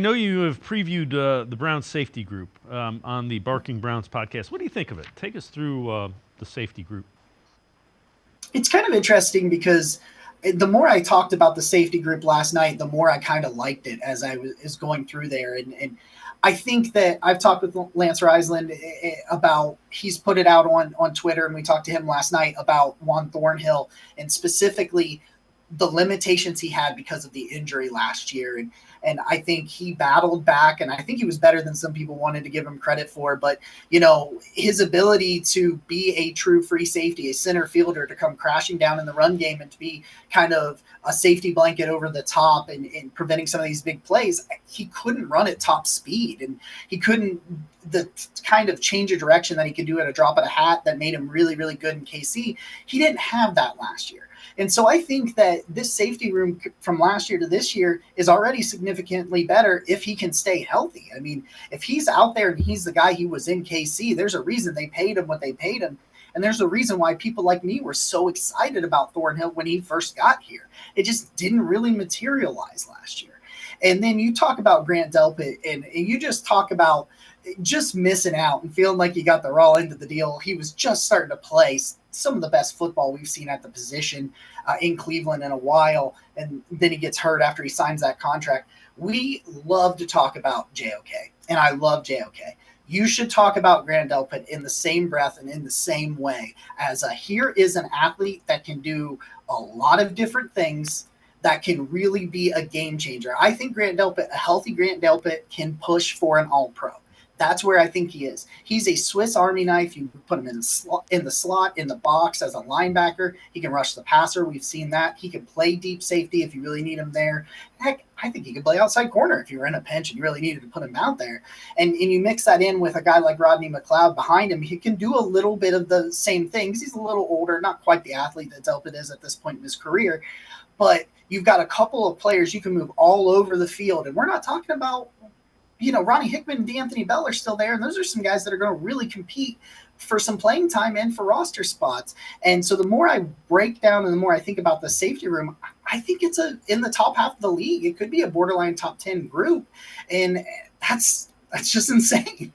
I know you have previewed the Browns safety group on the Barking Browns podcast. What do you think of it? Take us through the safety group. It's kind of interesting because the more I talked about the safety group last night, the more I kind of liked it as I was going through there. And I think that I've talked with Lance Reisland about, he's put it out on Twitter, and we talked to him last night about Juan Thornhill and specifically the limitations he had because of the injury last year. And I think he battled back, and I think he was better than some people wanted to give him credit for. But, his ability to be a true free safety, a center fielder, to come crashing down in the run game and to be kind of a safety blanket over the top and preventing some of these big plays, he couldn't run at top speed. And he couldn't, the kind of change of direction that he could do at a drop of a hat that made him really, really good in KC, he didn't have that last year. And so I think that this safety room from last year to this year is already significantly better if he can stay healthy. I mean, if he's out there and he's the guy he was in KC, there's a reason they paid him what they paid him. And there's a reason why people like me were so excited about Thornhill when he first got here. It just didn't really materialize last year. And then you talk about Grant Delpit, and you just talk about just missing out and feeling like he got the raw end of the deal. He was just starting to play some of the best football we've seen at the position in Cleveland in a while, and then he gets hurt after he signs that contract. We love to talk about JOK, and I love JOK. You should talk about Grant Delpit in the same breath and in the same way as here is an athlete that can do a lot of different things that can really be a game changer. I think Grant Delpit, a healthy Grant Delpit, can push for an all-pro. That's where I think he is. He's a Swiss Army knife. You put him in the slot, in the box as a linebacker. He can rush the passer. We've seen that. He can play deep safety if you really need him there. Heck, I think he could play outside corner if you were in a pinch and you really needed to put him out there. And you mix that in with a guy like Rodney McLeod behind him, he can do a little bit of the same things. He's a little older, not quite the athlete that Delpit is at this point in his career, but you've got a couple of players you can move all over the field. And we're not talking about, Ronnie Hickman and D'Anthony Bell are still there, and those are some guys that are going to really compete for some playing time and for roster spots. And so the more I break down and the more I think about the safety room, I think it's in the top half of the league. It could be a borderline top 10 group, and that's just insane.